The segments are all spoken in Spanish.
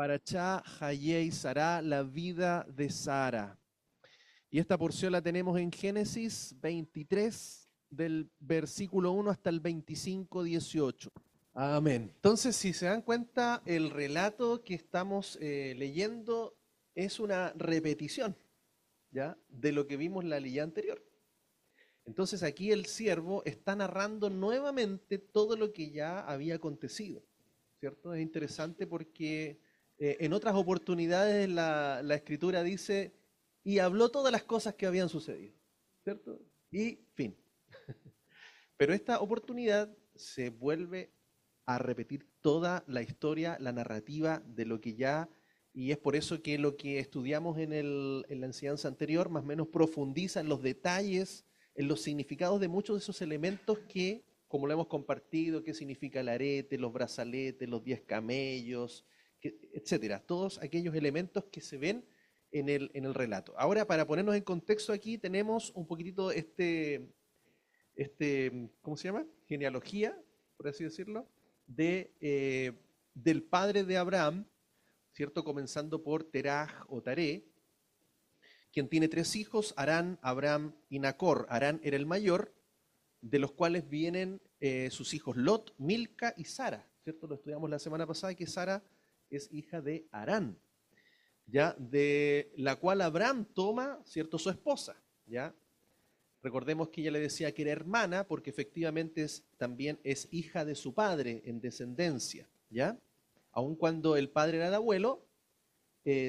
Parachá Hayei Sará, la vida de Sara. Y esta porción la tenemos en Génesis 23, del versículo 1 hasta el 25, 18. Amén. Entonces, si se dan cuenta, el relato que estamos leyendo es una repetición, ¿ya?, de lo que vimos la ley anterior. Entonces aquí el siervo está narrando nuevamente todo lo que ya había acontecido, ¿cierto? Es interesante porque en otras oportunidades la escritura dice, y habló todas las cosas que habían sucedido, ¿cierto? Y fin. Pero esta oportunidad se vuelve a repetir toda la historia, la narrativa de lo que ya, y es por eso que lo que estudiamos en la enseñanza anterior más o menos profundiza en los detalles, en los significados de muchos de esos elementos que, como lo hemos compartido, qué significa el arete, los brazaletes, los 10 camellos, etcétera, todos aquellos elementos que se ven en el relato. Ahora, para ponernos en contexto aquí, tenemos un poquitito ¿cómo se llama? Genealogía, por así decirlo, del padre de Abraham, ¿cierto? Comenzando por Teraj o Taré, quien tiene 3 hijos, Harán, Abraham y Nacor. Harán era el mayor, de los cuales vienen sus hijos Lot, Milca y Sara, ¿cierto? Lo estudiamos la semana pasada, que Sara es hija de Harán, ¿ya? De la cual Abraham toma, ¿cierto?, su esposa, ¿ya? Recordemos que ella le decía que era hermana porque efectivamente también es hija de su padre en descendencia, ¿ya? Aun cuando el padre era el abuelo,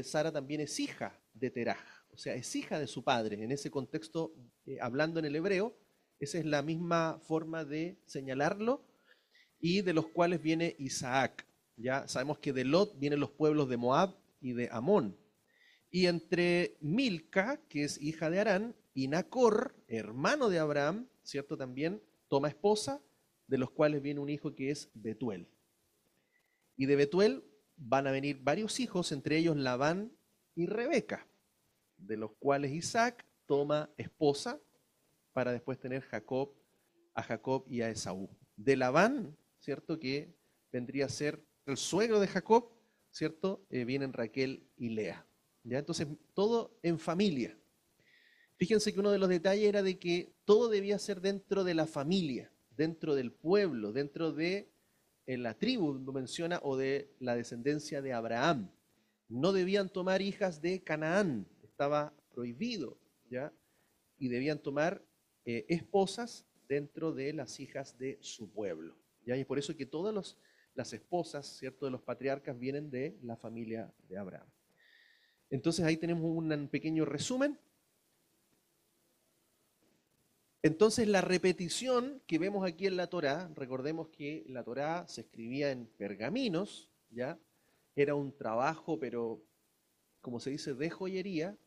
Sara también es hija de Teraj, o sea, es hija de su padre. En ese contexto, hablando en el hebreo, esa es la misma forma de señalarlo, y de los cuales viene Isaac. Ya sabemos que de Lot vienen los pueblos de Moab y de Amón. Y entre Milca, que es hija de Harán, y Nacor, hermano de Abraham, ¿cierto? También toma esposa, de los cuales viene un hijo que es Betuel. Y de Betuel van a venir varios hijos, entre ellos Labán y Rebeca, de los cuales Isaac toma esposa para después tener a Jacob y a Esaú. De Labán, ¿cierto?, que vendría a ser el suegro de Jacob, ¿cierto?, vienen Raquel y Lea. ¿Ya? Entonces, todo en familia. Fíjense que uno de los detalles era de que todo debía ser dentro de la familia, dentro del pueblo, dentro de la tribu, lo menciona, o de la descendencia de Abraham. No debían tomar hijas de Canaán, estaba prohibido, ¿ya? Y debían tomar esposas dentro de las hijas de su pueblo, ¿ya? Y es por eso que todas las esposas, ¿cierto?, de los patriarcas vienen de la familia de Abraham. Entonces ahí tenemos un pequeño resumen. Entonces la repetición que vemos aquí en la Torá, recordemos que la Torá se escribía en pergaminos, ¿ya? Era un trabajo, pero como se dice, de joyería.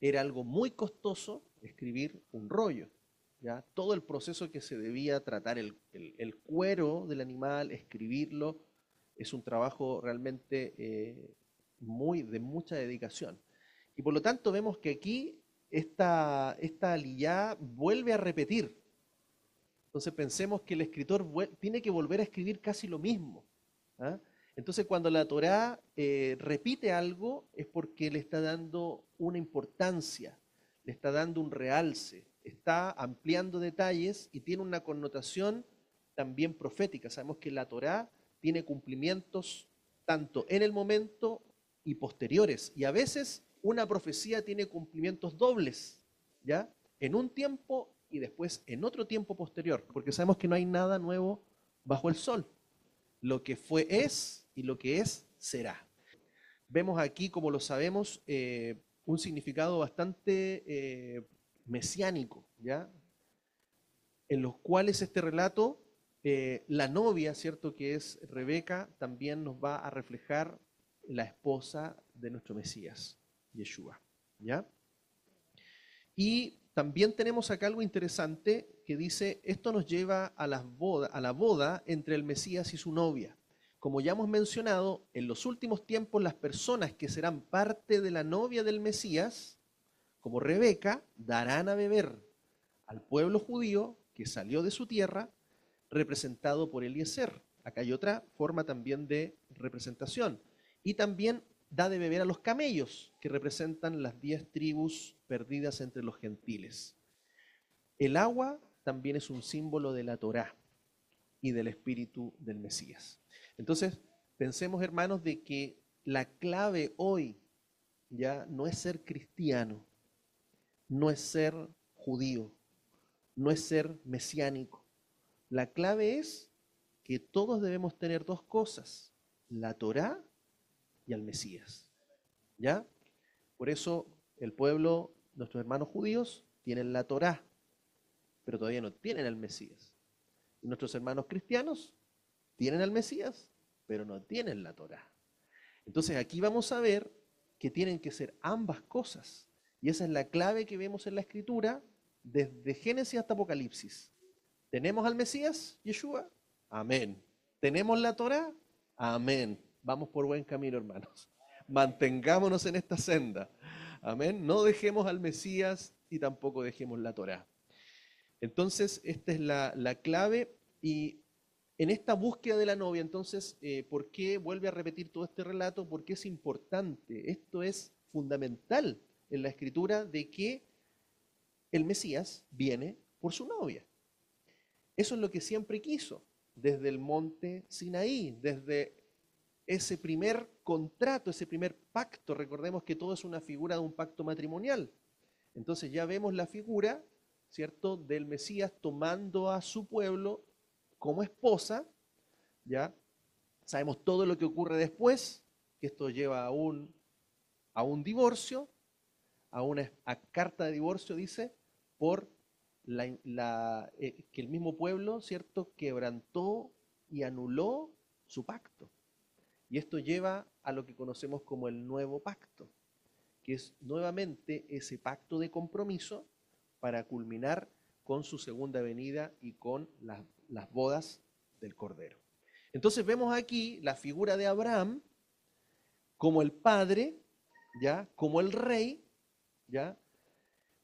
Era algo muy costoso escribir un rollo, ¿ya? Todo el proceso que se debía tratar, el cuero del animal, escribirlo, es un trabajo realmente de mucha dedicación. Y por lo tanto vemos que aquí esta aliyá vuelve a repetir. Entonces pensemos que el escritor tiene que volver a escribir casi lo mismo, ¿ah? Entonces cuando la Torá repite algo es porque le está dando una importancia, le está dando un realce, está ampliando detalles y tiene una connotación también profética. Sabemos que la Torá tiene cumplimientos tanto en el momento y posteriores, y a veces una profecía tiene cumplimientos dobles, ¿ya? En un tiempo y después en otro tiempo posterior, porque sabemos que no hay nada nuevo bajo el sol. Lo que fue es y lo que es será. Vemos aquí, como lo sabemos, un significado bastante mesiánico, ¿ya? En los cuales este relato, la novia, ¿cierto?, que es Rebeca, también nos va a reflejar la esposa de nuestro Mesías, Yeshua, ¿ya? Y también tenemos acá algo interesante que dice, esto nos lleva a la boda entre el Mesías y su novia. Como ya hemos mencionado, en los últimos tiempos las personas que serán parte de la novia del Mesías, como Rebeca, darán a beber al pueblo judío que salió de su tierra, representado por Eliezer. Acá hay otra forma también de representación. Y también da de beber a los camellos, que representan las 10 tribus perdidas entre los gentiles. El agua también es un símbolo de la Torá y del espíritu del Mesías. Entonces, pensemos, hermanos, de que la clave hoy ya no es ser cristiano, no es ser judío, no es ser mesiánico. La clave es que todos debemos tener dos cosas, la Torá y al Mesías. ¿Ya? Por eso el pueblo, nuestros hermanos judíos, tienen la Torá, pero todavía no tienen al Mesías. Y nuestros hermanos cristianos tienen al Mesías, pero no tienen la Torá. Entonces aquí vamos a ver que tienen que ser ambas cosas. Y esa es la clave que vemos en la Escritura desde Génesis hasta Apocalipsis. ¿Tenemos al Mesías, Yeshua? Amén. ¿Tenemos la Torá? Amén. Vamos por buen camino, hermanos. Mantengámonos en esta senda. Amén. No dejemos al Mesías y tampoco dejemos la Torá. Entonces, esta es la clave. Y en esta búsqueda de la novia, entonces, ¿por qué vuelve a repetir todo este relato? Porque es importante. Esto es fundamental en la Escritura de que el Mesías viene por su novia. Eso es lo que siempre quiso, desde el monte Sinaí, desde ese primer contrato, ese primer pacto. Recordemos que todo es una figura de un pacto matrimonial. Entonces ya vemos la figura, ¿cierto?, del Mesías tomando a su pueblo como esposa, ¿ya? Sabemos todo lo que ocurre después, que esto lleva a un divorcio, a una carta de divorcio, dice, por que el mismo pueblo, ¿cierto?, quebrantó y anuló su pacto. Y esto lleva a lo que conocemos como el nuevo pacto, que es nuevamente ese pacto de compromiso para culminar con su segunda venida y con las bodas del Cordero. Entonces vemos aquí la figura de Abraham como el padre, ¿ya?, como el rey, ¿ya?,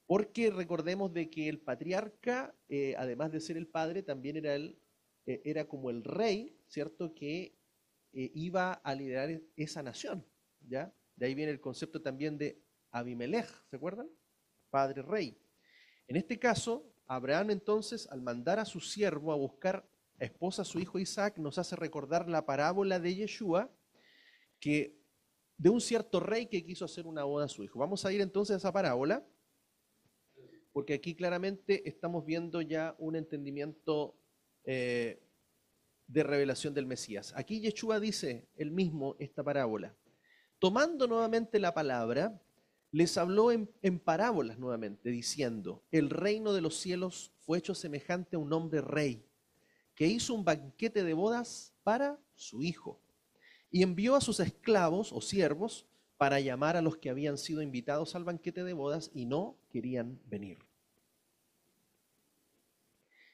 porque recordemos de que el patriarca, además de ser el padre, también era como el rey, ¿cierto?, que iba a liderar esa nación, ¿ya? De ahí viene el concepto también de Abimelech, ¿se acuerdan? Padre rey. En este caso, Abraham entonces, al mandar a su siervo a buscar esposa a su hijo Isaac, nos hace recordar la parábola de Yeshua, que de un cierto rey que quiso hacer una boda a su hijo. Vamos a ir entonces a esa parábola, porque aquí claramente estamos viendo ya un entendimiento de revelación del Mesías. Aquí Yeshua dice él mismo esta parábola. Tomando nuevamente la palabra, les habló en parábolas nuevamente, diciendo, el reino de los cielos fue hecho semejante a un hombre rey, que hizo un banquete de bodas para su hijo, y envió a sus esclavos o siervos para llamar a los que habían sido invitados al banquete de bodas y no querían venir.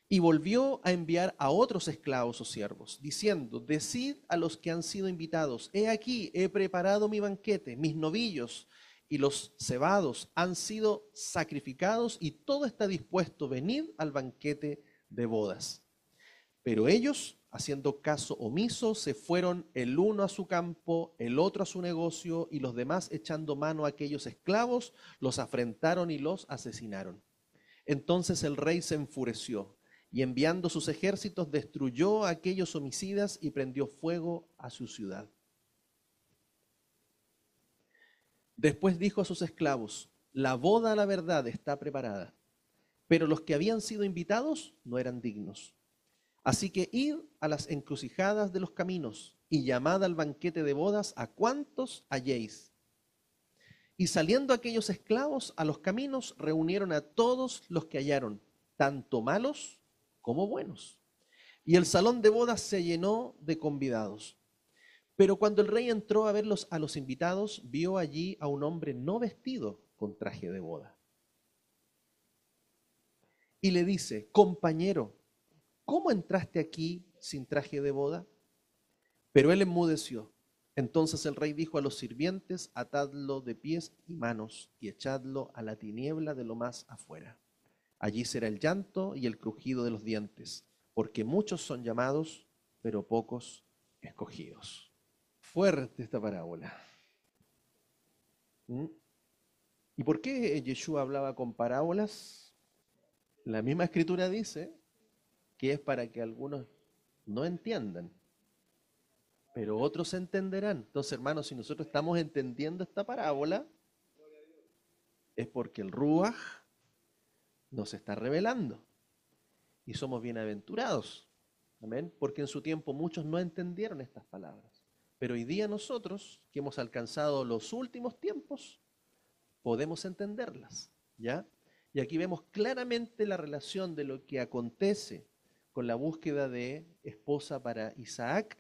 Y volvió a enviar a otros esclavos o siervos, diciendo, decid a los que han sido invitados, he aquí, he preparado mi banquete, mis novillos y los cebados han sido sacrificados y todo está dispuesto, venid al banquete de bodas. Pero ellos, haciendo caso omiso, se fueron el uno a su campo, el otro a su negocio, y los demás, echando mano a aquellos esclavos, los afrentaron y los asesinaron. Entonces el rey se enfureció y enviando sus ejércitos destruyó a aquellos homicidas y prendió fuego a su ciudad. Después dijo a sus esclavos, la boda a la verdad está preparada, pero los que habían sido invitados no eran dignos. Así que id a las encrucijadas de los caminos y llamad al banquete de bodas a cuantos halléis. Y saliendo aquellos esclavos a los caminos, reunieron a todos los que hallaron, tanto malos como buenos. Y el salón de bodas se llenó de convidados. Pero cuando el rey entró a ver a los invitados, vio allí a un hombre no vestido con traje de boda. Y le dice, compañero, ¿cómo entraste aquí sin traje de boda? Pero él enmudeció. Entonces el rey dijo a los sirvientes, atadlo de pies y manos y echadlo a la tiniebla de lo más afuera. Allí será el llanto y el crujido de los dientes, porque muchos son llamados, pero pocos escogidos. fuerte esta parábola. ¿Mm? ¿Y por qué Yeshua hablaba con parábolas? La misma escritura dice que es para que algunos no entiendan, pero otros entenderán. Entonces, hermanos, si nosotros estamos entendiendo esta parábola, es porque el Ruach nos está revelando y somos bienaventurados. Amén. Porque en su tiempo muchos no entendieron estas palabras. Pero hoy día nosotros, que hemos alcanzado los últimos tiempos, podemos entenderlas, ¿ya? Y aquí vemos claramente la relación de lo que acontece con la búsqueda de esposa para Isaac.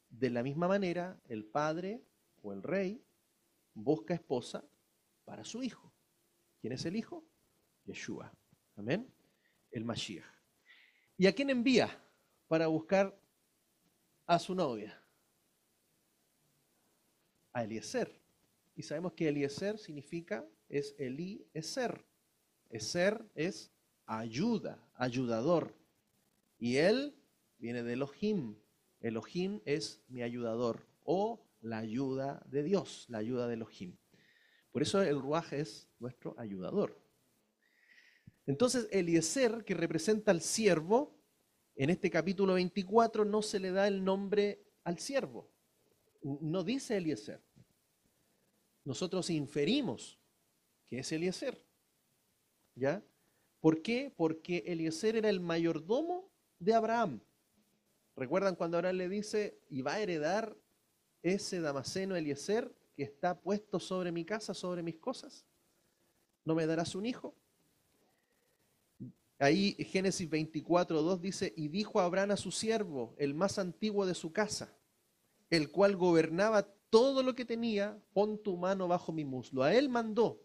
De la misma manera, el padre o el rey busca esposa para su hijo. ¿Quién es el hijo? Yeshua. Amén. El Mashiach. ¿Y a quién envía para buscar a su novia? A Eliezer. Y sabemos que Eliezer significa, es Eliezer. Ezer es ayuda, ayudador. Y él viene de Elohim. Elohim es mi ayudador o la ayuda de Dios, la ayuda de Elohim. Por eso el Ruaj es nuestro ayudador. Entonces Eliezer, que representa al siervo, en este capítulo 24 no se le da el nombre al siervo. No dice Eliezer. Nosotros inferimos que es Eliezer. ¿Ya? ¿Por qué? Porque Eliezer era el mayordomo de Abraham. ¿Recuerdan cuando Abraham le dice, y va a heredar ese Damaseno Eliezer que está puesto sobre mi casa, sobre mis cosas? ¿No me darás un hijo? Ahí Génesis 24:2 dice, y dijo Abraham a su siervo, el más antiguo de su casa, el cual gobernaba todo lo que tenía, pon tu mano bajo mi muslo. A él mandó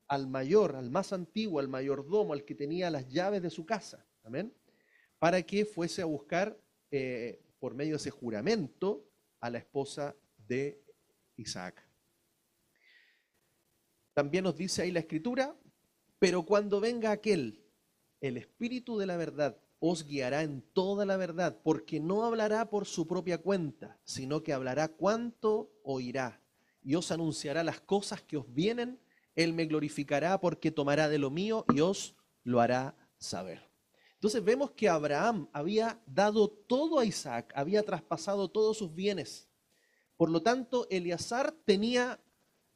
al mayor, al más antiguo, al mayordomo, al que tenía las llaves de su casa, amén, para que fuese a buscar por medio de ese juramento a la esposa de Isaac. También nos dice ahí la escritura, pero cuando venga aquel, el Espíritu de la verdad, os guiará en toda la verdad, porque no hablará por su propia cuenta, sino que hablará cuanto oirá, y os anunciará las cosas que os vienen. Él me glorificará porque tomará de lo mío y os lo hará saber. Entonces vemos que Abraham había dado todo a Isaac, había traspasado todos sus bienes. Por lo tanto, Eleazar tenía,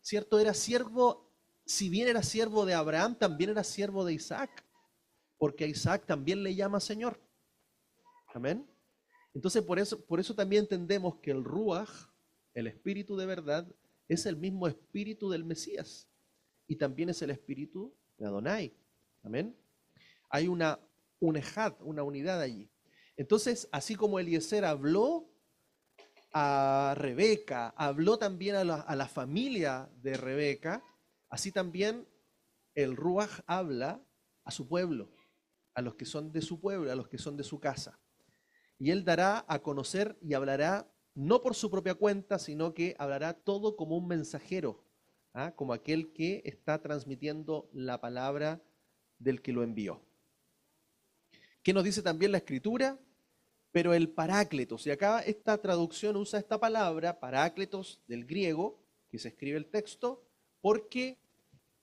¿cierto? Era siervo, si bien era siervo de Abraham, también era siervo de Isaac, porque a Isaac también le llama Señor. Amén. Entonces por eso también entendemos que el Ruach, el Espíritu de verdad, es el mismo Espíritu del Mesías. Y también es el espíritu de Adonai. Amén. Hay una ejad, una unidad allí. Entonces, así como Eliezer habló a Rebeca, habló también a la familia de Rebeca, así también el Ruach habla a su pueblo, a los que son de su pueblo, a los que son de su casa. Y él dará a conocer y hablará no por su propia cuenta, sino que hablará todo como un mensajero, como aquel que está transmitiendo la palabra del que lo envió. ¿Qué nos dice también la Escritura? Pero el Parácletos, y acá esta traducción usa esta palabra, Parácletos, del griego, que se escribe el texto, porque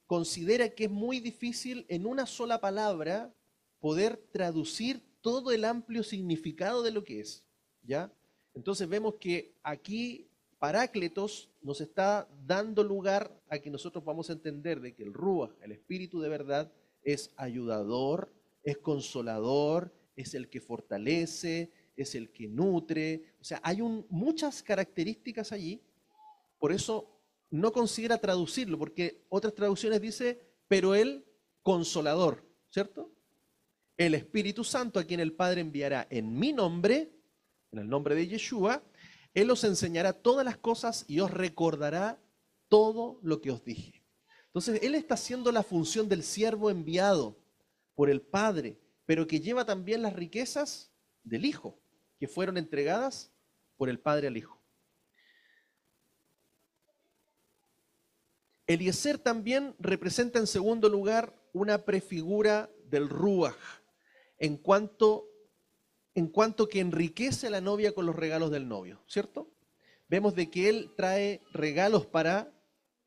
considera que es muy difícil en una sola palabra poder traducir todo el amplio significado de lo que es, ¿ya? Entonces vemos que aquí Parácletos nos está dando lugar a que nosotros vamos a entender de que el Ruach, el Espíritu de verdad, es ayudador, es consolador, es el que fortalece, es el que nutre. O sea, hay muchas características allí. Por eso no considera traducirlo, porque otras traducciones dice, pero el consolador, ¿cierto? El Espíritu Santo, a quien el Padre enviará en mi nombre, en el nombre de Yeshua, Él os enseñará todas las cosas y os recordará todo lo que os dije. Entonces, Él está haciendo la función del siervo enviado por el Padre, pero que lleva también las riquezas del Hijo, que fueron entregadas por el Padre al Hijo. Eliezer también representa en segundo lugar una prefigura del Ruach, en cuanto que enriquece a la novia con los regalos del novio, ¿cierto? Vemos de que él trae regalos para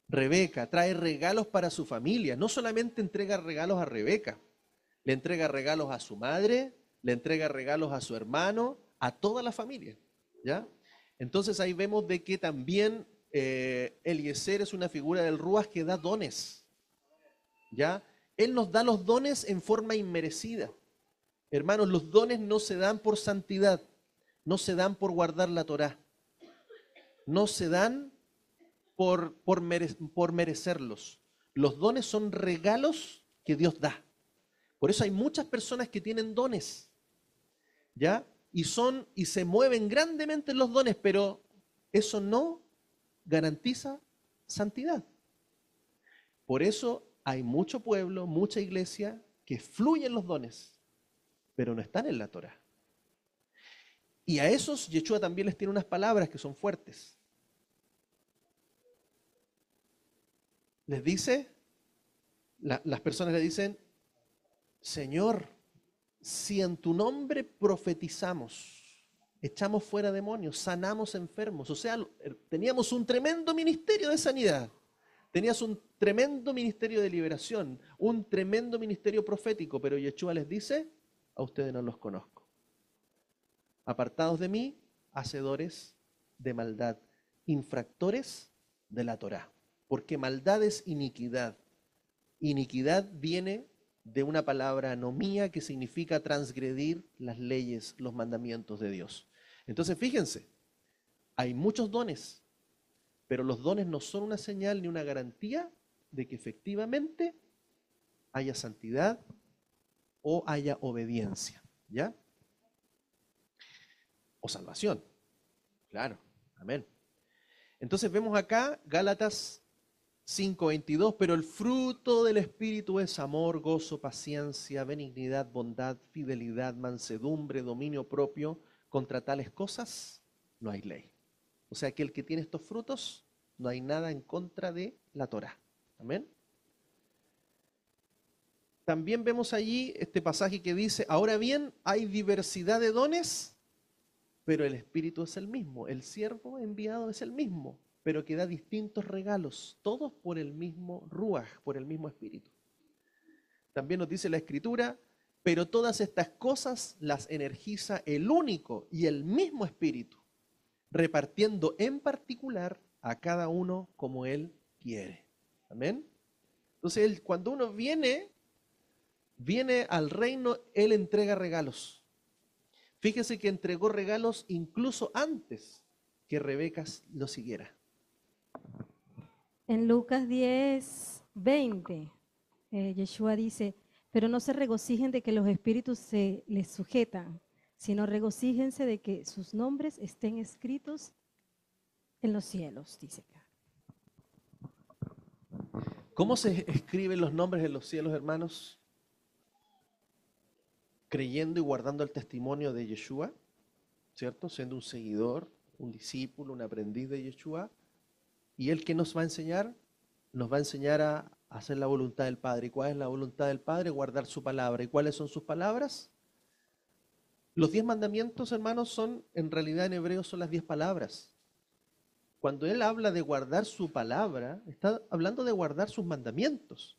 Rebeca, trae regalos para su familia. No solamente entrega regalos a Rebeca, le entrega regalos a su madre, le entrega regalos a su hermano, a toda la familia, ¿ya? Entonces ahí vemos de que también Eliezer es una figura del Ruach que da dones, ¿ya? Él nos da los dones en forma inmerecida. Hermanos, los dones no se dan por santidad, no se dan por guardar la Torá, no se dan por merecerlos. Los dones son regalos que Dios da. Por eso hay muchas personas que tienen dones, ¿ya? Y se mueven grandemente en los dones, pero eso no garantiza santidad. Por eso hay mucho pueblo, mucha iglesia que fluyen los dones, pero no están en la Torá. Y a esos Yeshua también les tiene unas palabras que son fuertes. Les dice, las personas le dicen, Señor, si en tu nombre profetizamos, echamos fuera demonios, sanamos enfermos, o sea, teníamos un tremendo ministerio de sanidad, tenías un tremendo ministerio de liberación, un tremendo ministerio profético, pero Yeshua les dice, a ustedes no los conozco. Apartados de mí, hacedores de maldad, infractores de la Torá. Porque maldad es iniquidad. Iniquidad viene de una palabra anomía que significa transgredir las leyes, los mandamientos de Dios. Entonces, fíjense, hay muchos dones, pero los dones no son una señal ni una garantía de que efectivamente haya santidad o haya obediencia, ¿ya? O salvación, claro, amén. Entonces vemos acá Gálatas 5:22, pero el fruto del Espíritu es amor, gozo, paciencia, benignidad, bondad, fidelidad, mansedumbre, dominio propio. Contra tales cosas no hay ley. O sea que el que tiene estos frutos, no hay nada en contra de la Torá. Amén. También vemos allí este pasaje que dice, ahora bien, hay diversidad de dones, pero el Espíritu es el mismo. El siervo enviado es el mismo, pero que da distintos regalos, todos por el mismo Ruach, por el mismo Espíritu. También nos dice la Escritura, pero todas estas cosas las energiza el único y el mismo Espíritu, repartiendo en particular a cada uno como Él quiere. Amén. Entonces, cuando uno viene al reino, Él entrega regalos. Fíjese que entregó regalos incluso antes que Rebeca lo siguiera. En Lucas 10:20, Yeshua dice, pero no se regocijen de que los espíritus se les sujetan, sino regocíjense de que sus nombres estén escritos en los cielos, dice acá. ¿Cómo se escriben los nombres en los cielos, hermanos? Creyendo y guardando el testimonio de Yeshua, ¿cierto? Siendo un seguidor, un discípulo, un aprendiz de Yeshua. ¿Y Él qué nos va a enseñar? Nos va a enseñar a hacer la voluntad del Padre. ¿Y cuál es la voluntad del Padre? Guardar su palabra. ¿Y cuáles son sus palabras? Los 10 mandamientos, hermanos, en realidad en hebreo son las 10 palabras. Cuando Él habla de guardar su palabra, está hablando de guardar sus mandamientos.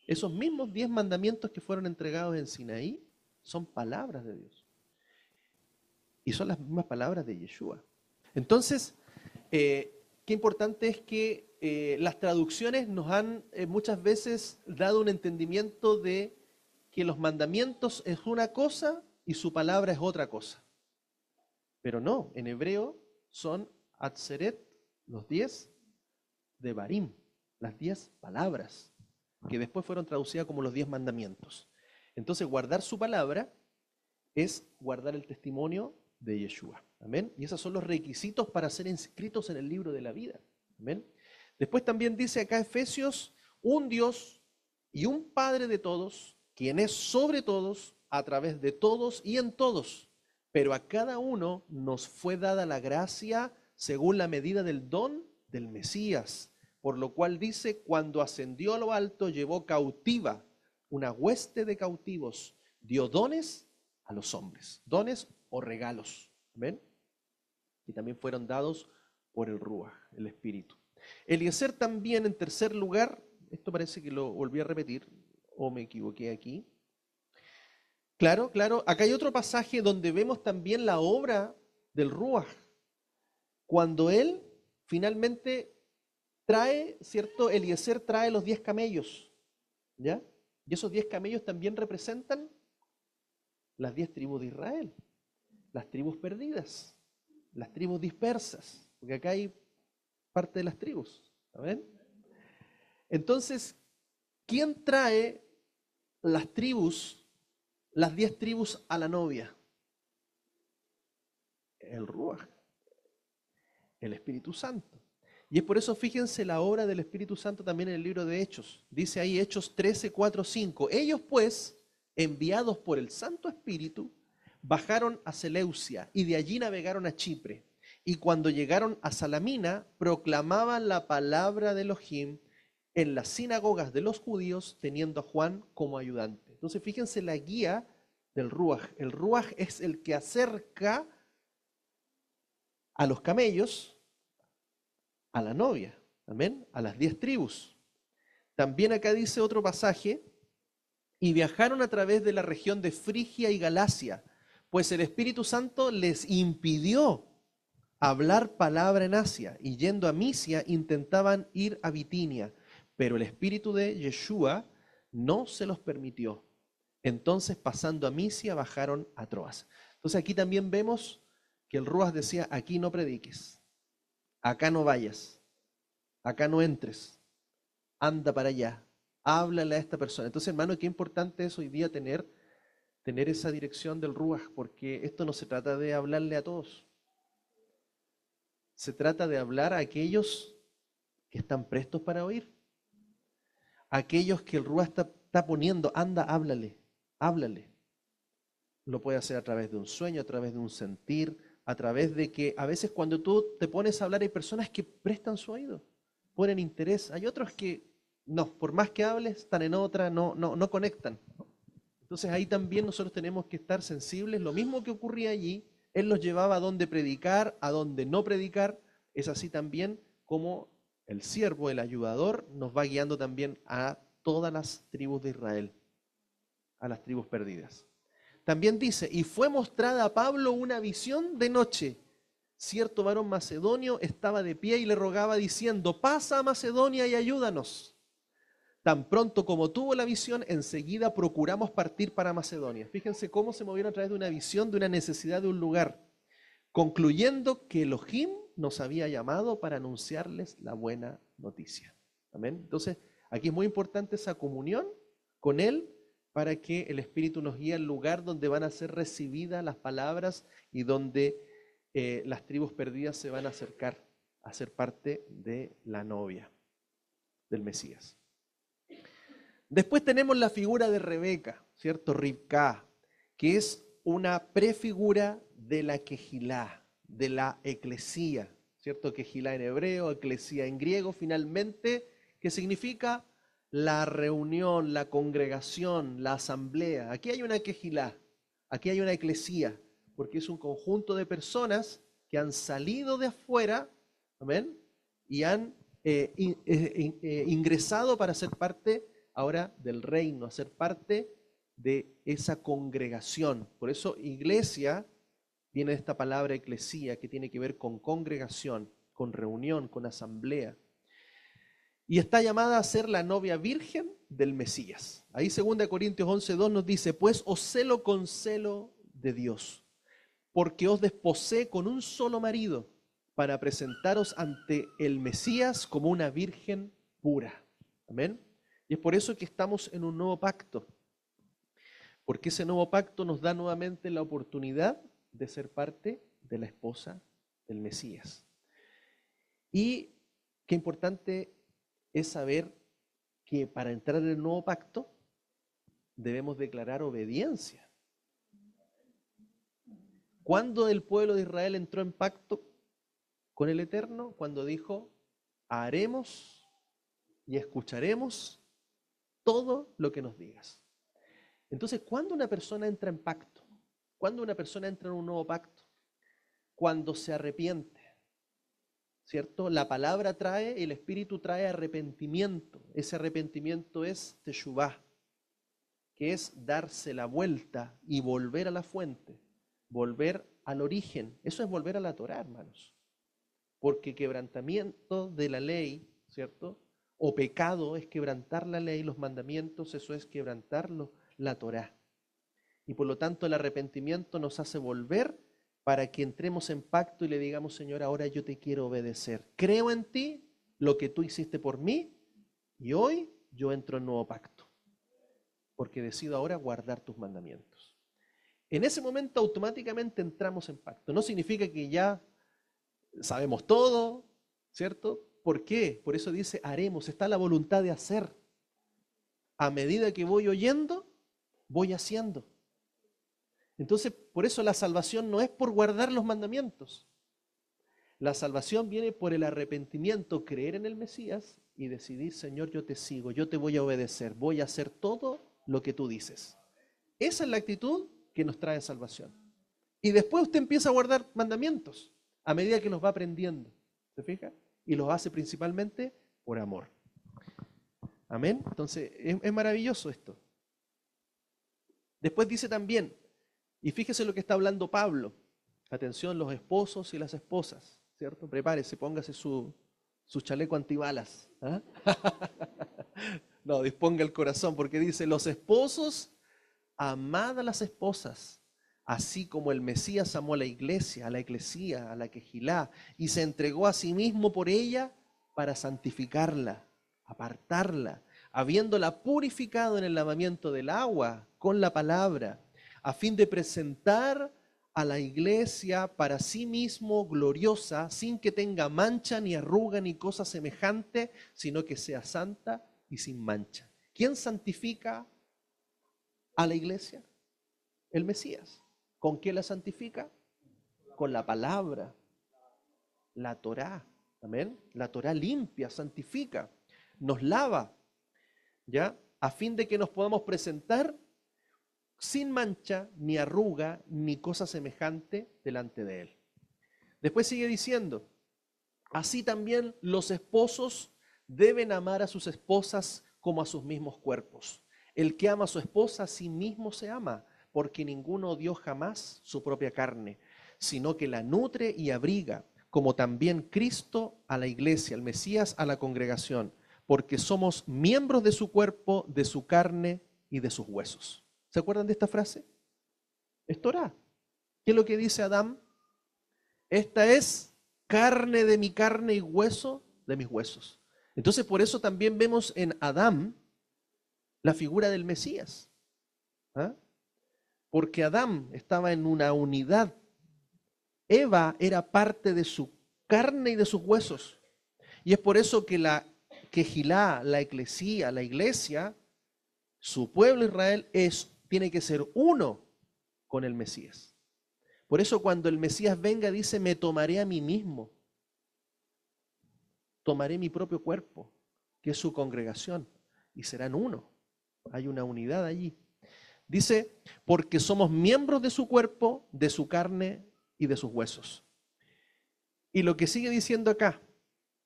Esos mismos 10 mandamientos que fueron entregados en Sinaí son palabras de Dios. Y son las mismas palabras de Yeshua. Entonces, qué importante es que las traducciones nos han muchas veces dado un entendimiento de que los mandamientos es una cosa y su palabra es otra cosa. Pero no, en hebreo son Atzeret, los 10 de Barim, las 10 palabras, que después fueron traducidas como los 10 mandamientos. Entonces, guardar su palabra es guardar el testimonio de Yeshua. Amén. Y esos son los requisitos para ser inscritos en el libro de la vida. Amén. Después también dice acá Efesios, un Dios y un Padre de todos, quien es sobre todos, a través de todos y en todos. Pero a cada uno nos fue dada la gracia según la medida del don del Mesías. Por lo cual dice, cuando ascendió a lo alto, llevó cautiva una hueste de cautivos, dio dones a los hombres, dones o regalos. ¿Ven? Y también fueron dados por el Ruach, el Espíritu. Eliezer también, en tercer lugar, esto parece que lo volví a repetir, o me equivoqué aquí. Claro, acá hay otro pasaje donde vemos también la obra del Ruach, cuando él finalmente trae, ¿cierto? Eliezer trae los 10 camellos, ¿ya? Y esos 10 camellos también representan las 10 tribus de Israel, las tribus perdidas, las tribus dispersas, porque acá hay parte de las tribus, ¿saben? Entonces, ¿quién trae las tribus, las 10 tribus a la novia? El Ruach, el Espíritu Santo. Y es por eso, fíjense la obra del Espíritu Santo también en el libro de Hechos. Dice ahí Hechos 13, 4, 5. Ellos pues, enviados por el Santo Espíritu, bajaron a Seleucia y de allí navegaron a Chipre. Y cuando llegaron a Salamina, proclamaban la palabra de Elohim en las sinagogas de los judíos, teniendo a Juan como ayudante. Entonces, fíjense la guía del Ruach. El Ruach es el que acerca a los camellos a la novia, amén, a las 10 tribus. También acá dice otro pasaje, y viajaron a través de la región de Frigia y Galacia, pues el Espíritu Santo les impidió hablar palabra en Asia, y yendo a Misia intentaban ir a Bitinia, pero el Espíritu de Yeshua no se los permitió. Entonces, pasando a Misia, bajaron a Troas. Entonces aquí también vemos que el Ruach decía, aquí no prediques, acá no vayas, acá no entres, anda para allá, háblale a esta persona. Entonces, hermano, qué importante es hoy día tener esa dirección del Ruach, porque esto no se trata de hablarle a todos. Se trata de hablar a aquellos que están prestos para oír. Aquellos que el Ruach está poniendo, anda, háblale, háblale. Lo puede hacer a través de un sueño, a través de un sentir, a través de que a veces cuando tú te pones a hablar hay personas que prestan su oído, ponen interés. Hay otros que no, por más que hables, están en otra, no conectan. Entonces ahí también nosotros tenemos que estar sensibles. Lo mismo que ocurría allí, Él los llevaba a dónde predicar, a dónde no predicar. Es así también como el siervo, el ayudador, nos va guiando también a todas las tribus de Israel, a las tribus perdidas. También dice, y fue mostrada a Pablo una visión de noche. Cierto varón macedonio estaba de pie y le rogaba diciendo, pasa a Macedonia y ayúdanos. Tan pronto como tuvo la visión, enseguida procuramos partir para Macedonia. Fíjense cómo se movieron a través de una visión, de una necesidad de un lugar, concluyendo que Elohim nos había llamado para anunciarles la buena noticia. Amén. Entonces, aquí es muy importante esa comunión con Él para que el Espíritu nos guíe al lugar donde van a ser recibidas las palabras y donde las tribus perdidas se van a acercar a ser parte de la novia del Mesías. Después tenemos la figura de Rebeca, ¿cierto? Rivka, que es una prefigura de la Kehilá, de la eclesía, ¿cierto? Kehilá en hebreo, eclesía en griego, finalmente, que significa la reunión, la congregación, la asamblea. Aquí hay una Kehilá, aquí hay una eclesía, porque es un conjunto de personas que han salido de afuera, ¿amén? Y han ingresado para ser parte ahora del reino, a ser parte de esa congregación. Por eso iglesia viene de esta palabra eclesía, que tiene que ver con congregación, con reunión, con asamblea. Y está llamada a ser la novia virgen del Mesías. Ahí 2 Corintios 11:2 nos dice, pues os celo con celo de Dios, porque os desposé con un solo marido, para presentaros ante el Mesías como una virgen pura. Amén. Y es por eso que estamos en un nuevo pacto, porque ese nuevo pacto nos da nuevamente la oportunidad de ser parte de la esposa del Mesías. Y qué importante es saber que para entrar en el nuevo pacto debemos declarar obediencia. ¿Cuándo el pueblo de Israel entró en pacto con el Eterno? Cuando dijo, haremos y escucharemos todo lo que nos digas. Entonces, ¿cuándo una persona entra en pacto? ¿Cuándo una persona entra en un nuevo pacto? Cuando se arrepiente. ¿cierto? La palabra trae, el Espíritu trae arrepentimiento. Ese arrepentimiento es teshuvah, que es darse la vuelta y volver a la fuente, volver al origen. Eso es volver a la Torá, hermanos. Porque quebrantamiento de la ley, ¿cierto? O pecado es quebrantar la ley, los mandamientos, eso es quebrantarlo, la Torá. Y por lo tanto el arrepentimiento nos hace volver para que entremos en pacto y le digamos, Señor, ahora yo te quiero obedecer. Creo en ti, lo que tú hiciste por mí, y hoy yo entro en nuevo pacto, porque decido ahora guardar tus mandamientos. En ese momento automáticamente entramos en pacto. No significa que ya sabemos todo, ¿cierto? ¿Por qué? Por eso dice, haremos, está la voluntad de hacer. A medida que voy oyendo, voy haciendo. Entonces, por eso la salvación no es por guardar los mandamientos. La salvación viene por el arrepentimiento, creer en el Mesías y decidir, Señor, yo te sigo, yo te voy a obedecer, voy a hacer todo lo que tú dices. Esa es la actitud que nos trae salvación. Y después usted empieza a guardar mandamientos a medida que los va aprendiendo, ¿se fija? Y los hace principalmente por amor. Amén. Entonces, es maravilloso esto. Después dice también, y fíjese lo que está hablando Pablo. Atención, los esposos y las esposas, ¿cierto? Prepárese, póngase su chaleco antibalas. ¿Ah? No, disponga el corazón, porque dice, los esposos, amad a las esposas, así como el Mesías amó a la iglesia, a la eclesía, a la quejilá, y se entregó a sí mismo por ella para santificarla, apartarla, habiéndola purificado en el lavamiento del agua con la palabra, a fin de presentar a la iglesia para sí mismo gloriosa, sin que tenga mancha, ni arruga, ni cosa semejante, sino que sea santa y sin mancha. ¿Quién santifica a la iglesia? El Mesías. ¿Con qué la santifica? Con la palabra, la Torá. Amén. La Torá limpia, santifica, nos lava, ¿ya? A fin de que nos podamos presentar sin mancha, ni arruga, ni cosa semejante delante de Él. Después sigue diciendo, así también los esposos deben amar a sus esposas como a sus mismos cuerpos. El que ama a su esposa a sí mismo se ama, porque ninguno odió jamás su propia carne, sino que la nutre y abriga, como también Cristo a la iglesia, el Mesías a la congregación, porque somos miembros de su cuerpo, de su carne y de sus huesos. ¿Se acuerdan de esta frase? Es Torá. ¿Qué es lo que dice Adán? Esta es carne de mi carne y hueso de mis huesos. Entonces por eso también vemos en Adán la figura del Mesías. ¿Ah? Porque Adán estaba en una unidad. Eva era parte de su carne y de sus huesos. Y es por eso que la quejilá, la eclesía, la iglesia, su pueblo Israel tiene que ser uno con el Mesías. Por eso cuando el Mesías venga dice, me tomaré a mí mismo, tomaré mi propio cuerpo, que es su congregación, y serán uno. Hay una unidad allí. Dice, porque somos miembros de su cuerpo, de su carne y de sus huesos. Y lo que sigue diciendo acá,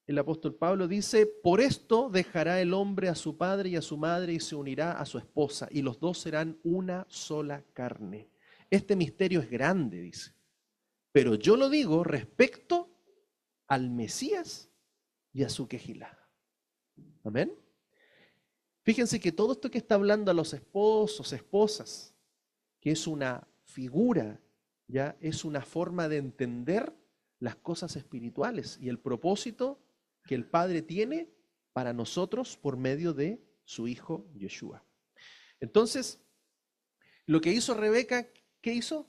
el apóstol Pablo dice, por esto dejará el hombre a su padre y a su madre y se unirá a su esposa, y los dos serán una sola carne. Este misterio es grande, dice, pero yo lo digo respecto al Mesías y a su quejilá. Amén. Fíjense que todo esto que está hablando a los esposos, esposas, que es una figura, ya es una forma de entender las cosas espirituales y el propósito que el Padre tiene para nosotros por medio de su Hijo Yeshua. Entonces, lo que hizo Rebeca, ¿qué hizo?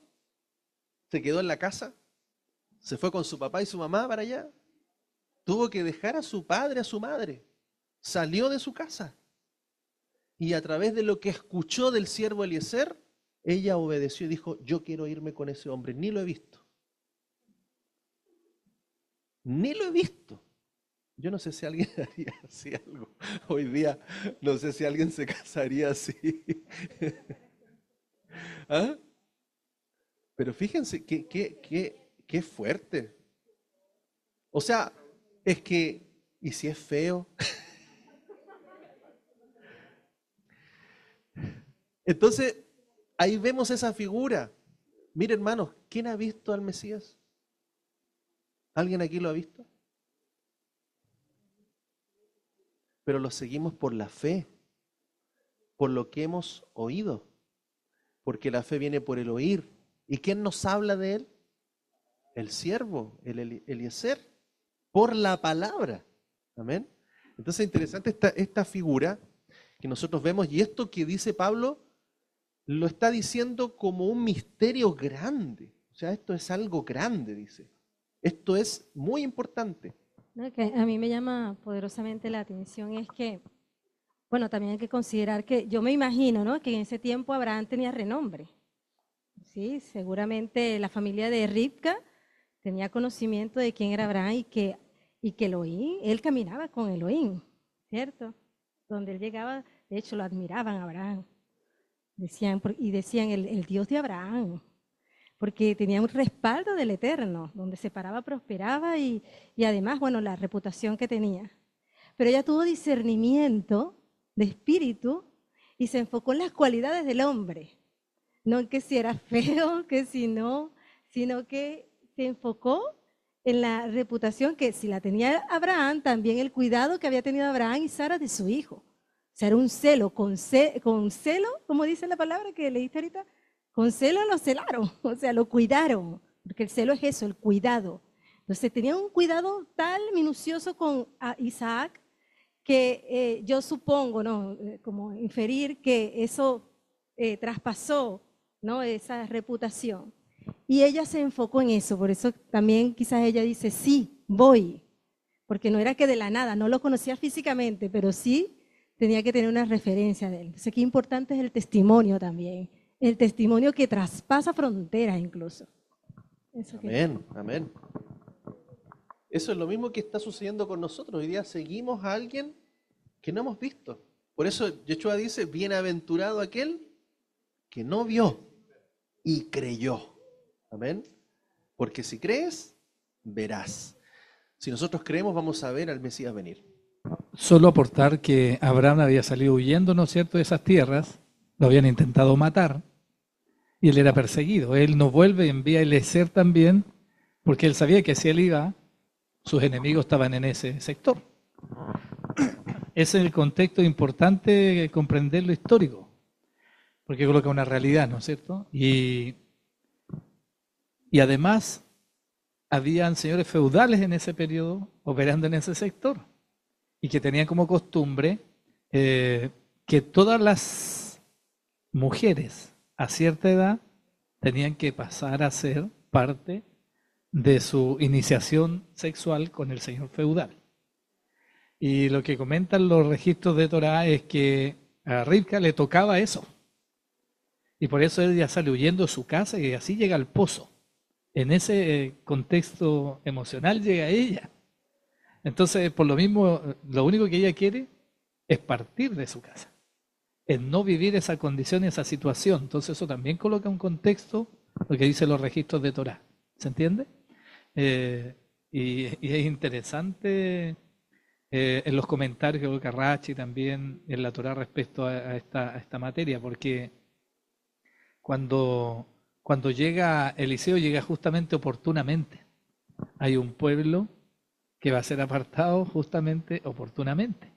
Se quedó en la casa, se fue con su papá y su mamá para allá, tuvo que dejar a su padre, a su madre, salió de su casa y a través de lo que escuchó del siervo Eliezer, ella obedeció y dijo, yo quiero irme con ese hombre, ni lo he visto. Ni lo he visto. Yo no sé si alguien haría así algo. Hoy día no sé si alguien se casaría así. ¿Ah? Pero fíjense qué fuerte. O sea, Es que, ¿y si es feo? Entonces, ahí vemos esa figura. Mire, hermanos, ¿quién ha visto al Mesías? ¿Alguien aquí lo ha visto? Pero lo seguimos por la fe, por lo que hemos oído, porque la fe viene por el oír. ¿Y quién nos habla de él? El siervo, el Eliezer, por la palabra. Amén. Entonces es interesante esta figura que nosotros vemos, y esto que dice Pablo lo está diciendo como un misterio grande. O sea, esto es algo grande, dice. Esto es muy importante. ¿No? Que a mí me llama poderosamente la atención es que, bueno, también hay que considerar que yo me imagino, ¿no? Que en ese tiempo Abraham tenía renombre. Sí, seguramente la familia de Ribca tenía conocimiento de quién era Abraham y que Elohim, él caminaba con Elohim, ¿cierto? Donde él llegaba, de hecho lo admiraban a Abraham. Decían el Dios de Abraham, porque tenía un respaldo del Eterno, donde se paraba, prosperaba y además, bueno, la reputación que tenía. Pero ella tuvo discernimiento de espíritu y se enfocó en las cualidades del hombre, no en que si era feo, que si no, sino que se enfocó en la reputación que si la tenía Abraham, también el cuidado que había tenido Abraham y Sara de su hijo. O sea, era un celo, con celo, como dice la palabra que leíste ahorita, con celo lo celaron, o sea, lo cuidaron, porque el celo es eso, el cuidado. Entonces tenía un cuidado tal minucioso con Isaac que yo supongo, ¿no? Como inferir que eso traspasó, ¿no? Esa reputación. Y ella se enfocó en eso, por eso también quizás ella dice, sí, voy, porque no era que de la nada, no lo conocía físicamente, pero sí tenía que tener una referencia de él. Entonces, qué importante es el testimonio también, el testimonio que traspasa fronteras incluso. Amén, amén. Eso es lo mismo que está sucediendo con nosotros. Hoy día seguimos a alguien que no hemos visto. Por eso Yeshua dice, bienaventurado aquel que no vio y creyó. Amén. Porque si crees, verás. Si nosotros creemos, vamos a ver al Mesías venir. Solo aportar que Abraham había salido huyendo, ¿no es cierto?, de esas tierras, lo habían intentado matar y él era perseguido. Él no vuelve y envía a Eliezer también, porque él sabía que si él iba, sus enemigos estaban en ese sector. Ese es el contexto importante, comprender lo histórico, porque coloca una realidad, ¿no es cierto? Y además, habían señores feudales en ese periodo operando en ese sector y que tenían como costumbre que todas las mujeres a cierta edad tenían que pasar a ser parte de su iniciación sexual con el señor feudal. Y lo que comentan los registros de Torá es que a Ribka le tocaba eso. Y por eso ella sale huyendo de su casa y así llega al pozo. En ese contexto emocional llega ella. Entonces, por lo mismo, lo único que ella quiere es partir de su casa, es no vivir esa condición, esa situación. Entonces, eso también coloca un contexto, lo que dicen los registros de Torá. ¿Se entiende? Y es interesante en los comentarios que coloca Rachi también en la Torá respecto a esta materia, porque cuando llega Eliseo, llega justamente oportunamente. Hay un pueblo que va a ser apartado justamente oportunamente.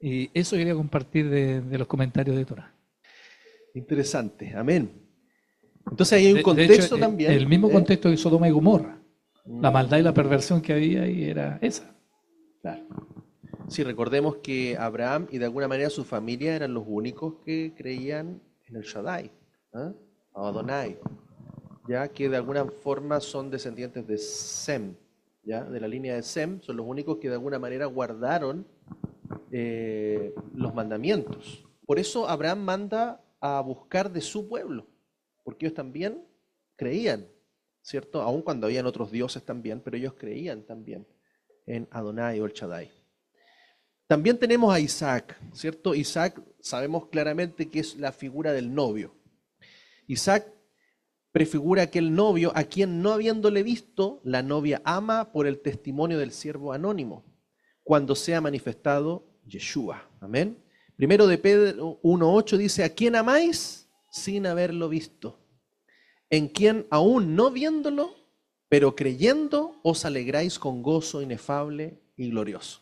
Y eso quería compartir de los comentarios de Torá. Interesante, amén. Entonces ahí hay un contexto de hecho, también. El mismo contexto de Sodoma y Gomorra. La maldad y la perversión que había ahí era esa. Claro. Sí, recordemos que Abraham y de alguna manera su familia eran los únicos que creían en el Shaddai, ¿eh? O Adonai, ya que de alguna forma son descendientes de Sem, ya de la línea de Sem, son los únicos que de alguna manera guardaron los mandamientos. Por eso Abraham manda a buscar de su pueblo, porque ellos también creían, ¿cierto? Aun cuando habían otros dioses también, pero ellos creían también en Adonai o el Shaddai. También tenemos a Isaac, ¿cierto? Isaac sabemos claramente que es la figura del novio. Isaac prefigura aquel novio a quien no habiéndole visto, la novia ama por el testimonio del siervo anónimo, cuando sea manifestado Yeshua. Amén. Primero de Pedro 1:8 dice, ¿a quién amáis sin haberlo visto? En quien aún no viéndolo, pero creyendo, os alegráis con gozo inefable y glorioso.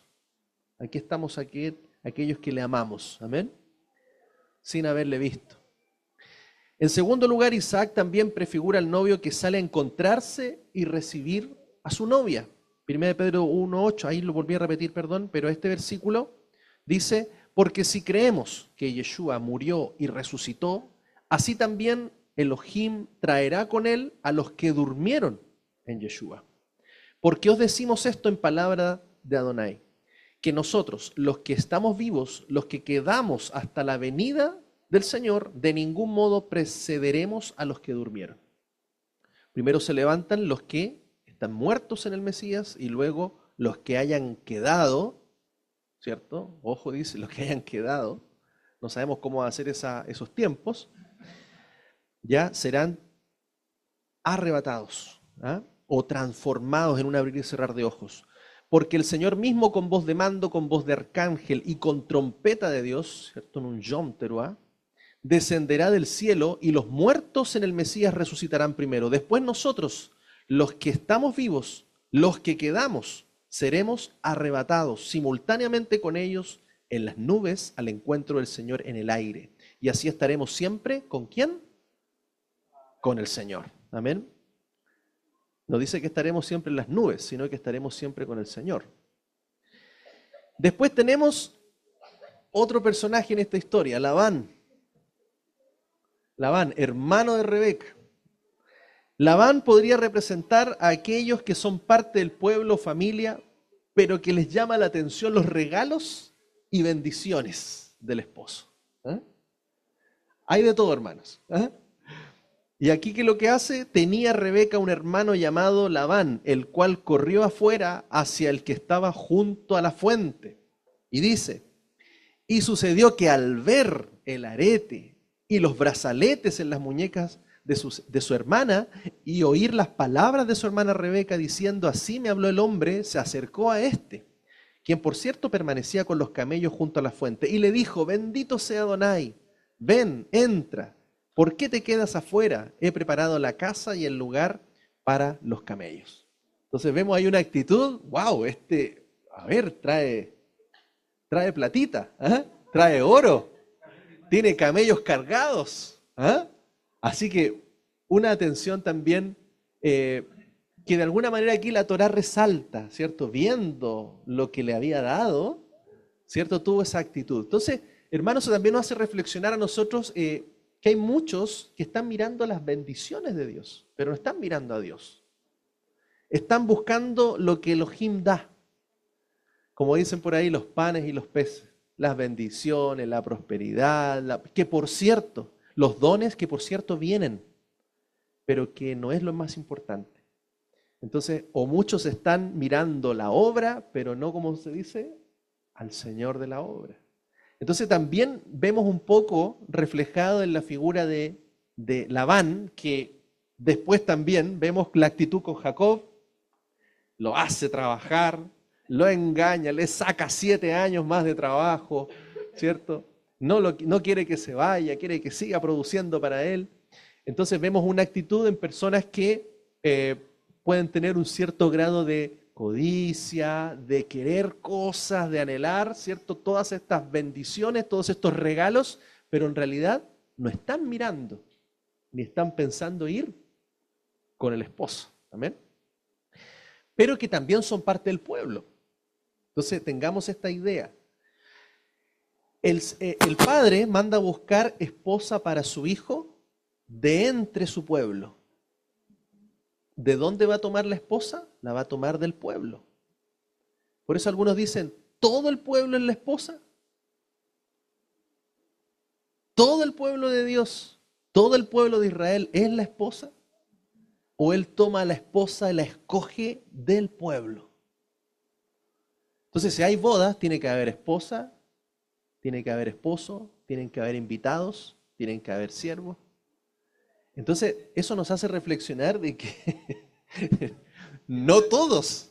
Aquí estamos aquellos que le amamos. Amén. Sin haberle visto. En segundo lugar, Isaac también prefigura al novio que sale a encontrarse y recibir a su novia. 1 Pedro 1:8, ahí lo volví a repetir, perdón, pero este versículo dice, porque si creemos que Yeshua murió y resucitó, así también Elohim traerá con él a los que durmieron en Yeshua. ¿Por qué os decimos esto en palabra de Adonai? Que nosotros, los que estamos vivos, los que quedamos hasta la venida del Señor, de ningún modo precederemos a los que durmieron. Primero se levantan los que están muertos en el Mesías y luego los que hayan quedado, ¿cierto? Ojo, dice, los que hayan quedado, no sabemos cómo va a ser esos tiempos, ya serán arrebatados, ¿ah? O transformados en un abrir y cerrar de ojos. Porque el Señor mismo con voz de mando, con voz de arcángel y con trompeta de Dios, ¿cierto? En un Yom Teruah, descenderá del cielo y los muertos en el Mesías resucitarán primero. Después nosotros, los que estamos vivos, los que quedamos, seremos arrebatados simultáneamente con ellos en las nubes al encuentro del Señor en el aire. Y así estaremos siempre, ¿con quién? Con el Señor. Amén. No dice que estaremos siempre en las nubes, sino que estaremos siempre con el Señor. Después tenemos otro personaje en esta historia, Labán. Labán, hermano de Rebeca. Labán podría representar a aquellos que son parte del pueblo, familia, pero que les llama la atención los regalos y bendiciones del esposo. ¿Eh? Hay de todo, hermanos. ¿Eh? Y aquí que lo que hace, tenía Rebeca un hermano llamado Labán, el cual corrió afuera hacia el que estaba junto a la fuente. Y dice, y sucedió que al ver el arete y los brazaletes en las muñecas de su hermana y oír las palabras de su hermana Rebeca diciendo, así me habló el hombre, se acercó a este, quien por cierto permanecía con los camellos junto a la fuente, y le dijo, bendito sea Adonai, ven, entra. ¿Por qué te quedas afuera? He preparado la casa y el lugar para los camellos. Entonces vemos ahí una actitud, wow, trae platita, ¿eh? Trae oro, tiene camellos cargados. ¿Eh? Así que una atención también que de alguna manera aquí la Torá resalta, ¿cierto? Viendo lo que le había dado, ¿cierto? Tuvo esa actitud. Entonces, hermanos, eso también nos hace reflexionar a nosotros que hay muchos que están mirando las bendiciones de Dios, pero no están mirando a Dios. Están buscando lo que Elohim da. Como dicen por ahí, los panes y los peces, las bendiciones, la prosperidad, que por cierto, los dones que por cierto vienen, pero que no es lo más importante. Entonces, o muchos están mirando la obra, pero no, como se dice, al Señor de la obra. Entonces también vemos un poco reflejado en la figura de Labán, que después también vemos la actitud con Jacob, lo hace trabajar, lo engaña, le saca 7 años más de trabajo, ¿cierto? No quiere que se vaya, quiere que siga produciendo para él. Entonces vemos una actitud en personas que pueden tener un cierto grado de codicia, de querer cosas, de anhelar, ¿cierto? Todas estas bendiciones, todos estos regalos, pero en realidad no están mirando, ni están pensando ir con el esposo. ¿Amén? Pero que también son parte del pueblo. Entonces tengamos esta idea. El padre manda a buscar esposa para su hijo de entre su pueblo. ¿De dónde va a tomar la esposa? La va a tomar del pueblo. Por eso algunos dicen, ¿todo el pueblo es la esposa? ¿Todo el pueblo de Dios, todo el pueblo de Israel es la esposa? ¿O él toma a la esposa y la escoge del pueblo? Entonces, si hay bodas, tiene que haber esposa, tiene que haber esposo, tienen que haber invitados, tienen que haber siervos. Entonces, eso nos hace reflexionar de que no todos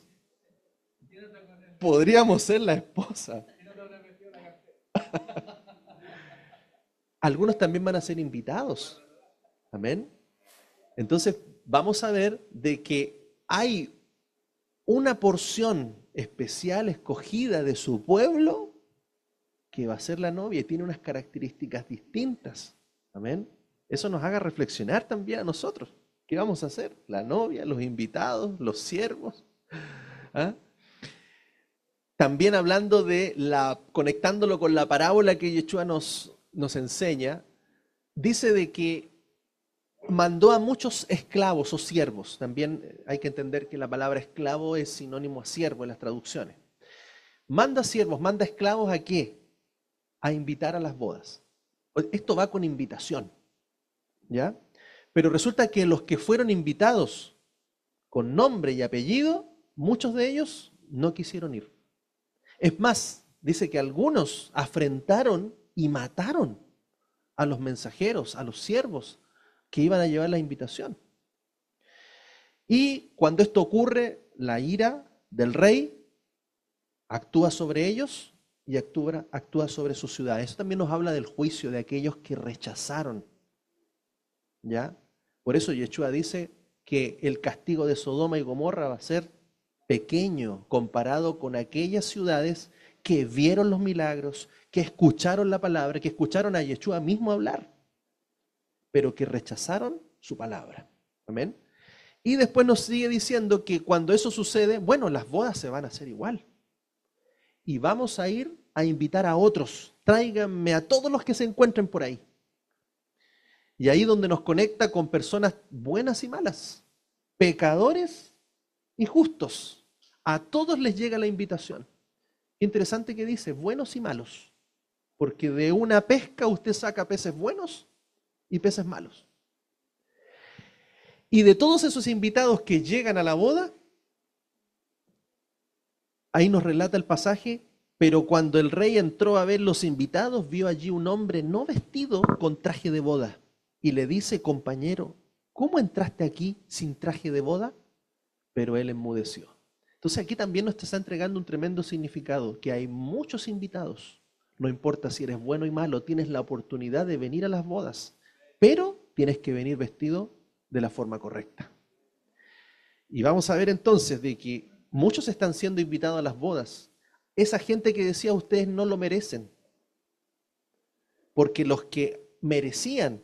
podríamos ser la esposa. Algunos también van a ser invitados. Amén. Entonces, vamos a ver de que hay una porción especial escogida de su pueblo que va a ser la novia y tiene unas características distintas. Amén. Eso nos haga reflexionar también a nosotros. ¿Qué vamos a hacer? La novia, los invitados, los siervos. ¿Ah? También hablando de conectándolo con la parábola que Yeshua nos enseña, dice de que mandó a muchos esclavos o siervos. También hay que entender que la palabra esclavo es sinónimo a siervo en las traducciones. Manda siervos, manda esclavos ¿a qué? A invitar a las bodas. Esto va con invitación, ¿ya? Pero resulta que los que fueron invitados con nombre y apellido, muchos de ellos no quisieron ir. Es más, dice que algunos afrentaron y mataron a los mensajeros, a los siervos que iban a llevar la invitación. Y cuando esto ocurre, la ira del rey actúa sobre ellos y actúa sobre su ciudad. Eso también nos habla del juicio de aquellos que rechazaron. ¿Ya? Por eso Yeshua dice que el castigo de Sodoma y Gomorra va a ser pequeño comparado con aquellas ciudades que vieron los milagros, que escucharon la palabra, que escucharon a Yeshua mismo hablar, pero que rechazaron su palabra. Amén. Y después nos sigue diciendo que cuando eso sucede, bueno, las bodas se van a hacer igual. Y vamos a ir a invitar a otros. Tráiganme a todos los que se encuentren por ahí. Y ahí donde nos conecta con personas buenas y malas, pecadores y justos. A todos les llega la invitación. Interesante que dice, buenos y malos. Porque de una pesca usted saca peces buenos y peces malos. Y de todos esos invitados que llegan a la boda, ahí nos relata el pasaje, pero cuando el rey entró a ver los invitados, vio allí un hombre no vestido con traje de boda. Y le dice, compañero, ¿cómo entraste aquí sin traje de boda? Pero él enmudeció. Entonces aquí también nos está entregando un tremendo significado, que hay muchos invitados. No importa si eres bueno y malo, tienes la oportunidad de venir a las bodas, pero tienes que venir vestido de la forma correcta. Y vamos a ver entonces de que muchos están siendo invitados a las bodas. Esa gente que decía ustedes no lo merecen, porque los que merecían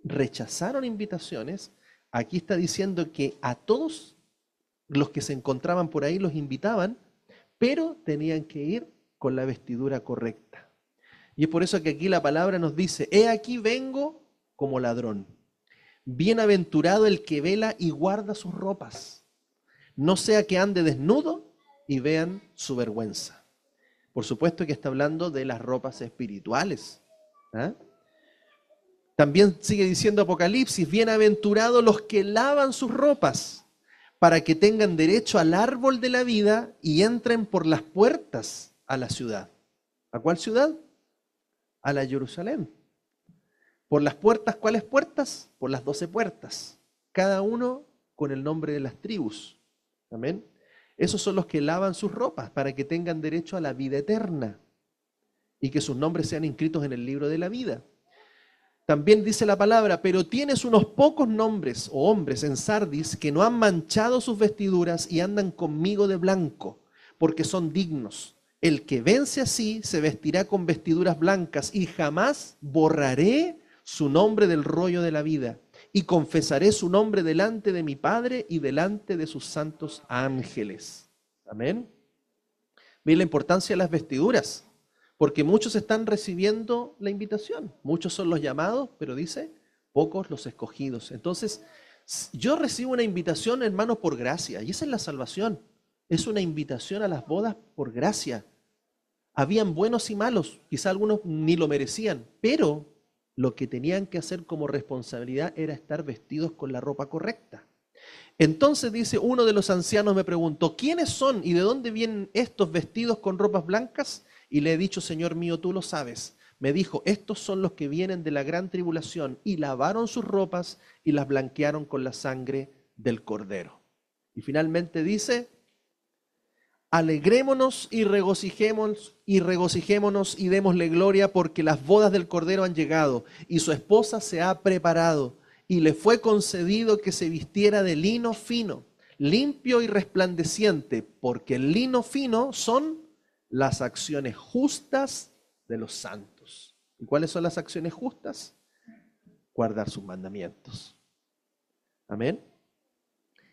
rechazaron invitaciones. Aquí está diciendo que a todos los que se encontraban por ahí los invitaban, pero tenían que ir con la vestidura correcta. Y es por eso que aquí la palabra nos dice, he aquí vengo como ladrón. Bienaventurado el que vela y guarda sus ropas, no sea que ande desnudo y vean su vergüenza. Por supuesto que está hablando de las ropas espirituales. ¿Ah? También sigue diciendo Apocalipsis, bienaventurados los que lavan sus ropas, para que tengan derecho al árbol de la vida y entren por las puertas a la ciudad. ¿A cuál ciudad? A la Jerusalén. Por las puertas, ¿cuáles puertas? Por las 12 puertas, cada uno con el nombre de las tribus. Amén. Esos son los que lavan sus ropas para que tengan derecho a la vida eterna y que sus nombres sean inscritos en el libro de la vida. También dice la palabra, pero tienes unos pocos nombres o hombres en Sardis que no han manchado sus vestiduras y andan conmigo de blanco, porque son dignos. El que vence así se vestirá con vestiduras blancas y jamás borraré su nombre del rollo de la vida y confesaré su nombre delante de mi Padre y delante de sus santos ángeles. Amén. Miren la importancia de las vestiduras. Porque muchos están recibiendo la invitación. Muchos son los llamados, pero dice, pocos los escogidos. Entonces, yo recibo una invitación, hermanos, por gracia. Y esa es la salvación. Es una invitación a las bodas por gracia. Habían buenos y malos. Quizá algunos ni lo merecían. Pero lo que tenían que hacer como responsabilidad era estar vestidos con la ropa correcta. Entonces dice, uno de los ancianos me preguntó, ¿quiénes son y de dónde vienen estos vestidos con ropas blancas? Y le he dicho, Señor mío, tú lo sabes. me dijo, estos son los que vienen de la gran tribulación, y lavaron sus ropas y las blanquearon con la sangre del Cordero. Y finalmente dice, alegrémonos y regocijémonos y démosle gloria, porque las bodas del Cordero han llegado y su esposa se ha preparado, y le fue concedido que se vistiera de lino fino, limpio y resplandeciente, porque el lino fino son las acciones justas de los santos. ¿Y cuáles son las acciones justas? Guardar sus mandamientos. Amén.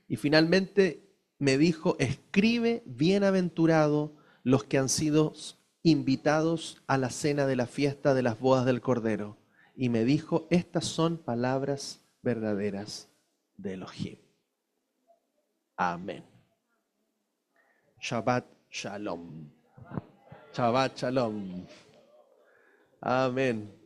Y finalmente me dijo, escribe, bienaventurado los que han sido invitados a la cena de la fiesta de las bodas del Cordero. Y me dijo, estas son palabras verdaderas de Elohim. Amén. Shabbat Shalom. Shabbat Shalom. Amén.